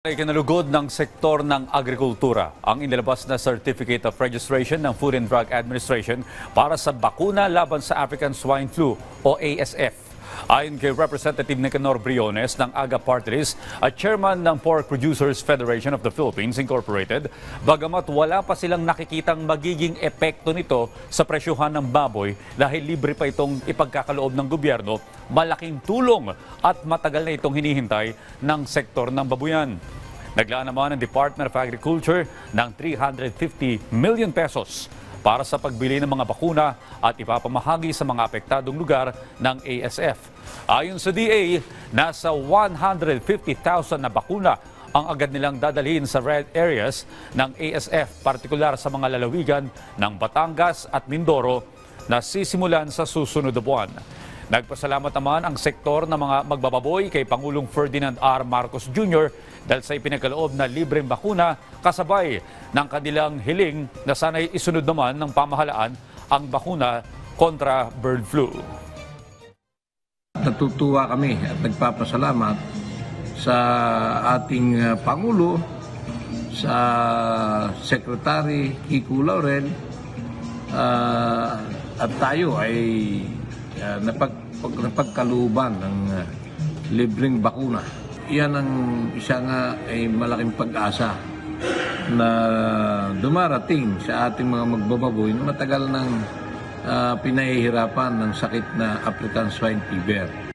Ay kinalugod ng sektor ng agrikultura ang inilabas na Certificate of Registration ng Food and Drug Administration para sa bakuna laban sa African Swine Flu o ASF. Ayon kay Representative Nicanor Briones ng AGA Party List at Chairman ng Pork Producers Federation of the Philippines Incorporated, bagamat wala pa silang nakikitang magiging epekto nito sa presyuhan ng baboy dahil libre pa itong ipagkakaloob ng gobyerno, malaking tulong at matagal na itong hinihintay ng sektor ng babuyan. Naglaan naman ang Department of Agriculture ng 350 million pesos para sa pagbili ng mga bakuna at ipapamahagi sa mga apektadong lugar ng ASF. Ayon sa DA, nasa 150,000 na bakuna ang agad nilang dadalhin sa red areas ng ASF, partikular sa mga lalawigan ng Batangas at Mindoro na sisimulan sa susunod na buwan. Nagpasalamat naman ang sektor ng mga magbababoy kay Pangulong Ferdinand R. Marcos Jr. dahil sa ipinagkaloob na libreng bakuna kasabay ng kanilang hiling na sana'y isunod naman ng pamahalaan ang bakuna kontra bird flu. Natutuwa kami at nagpapasalamat sa ating Pangulo, sa Secretary Kiko Laurel, at tayo ay napagkaluban ng libreng bakuna. Yan ang isa nga ay malaking pag-asa na dumarating sa ating mga magbababoy na matagal nang pinahihirapan ng sakit na African Swine Fever.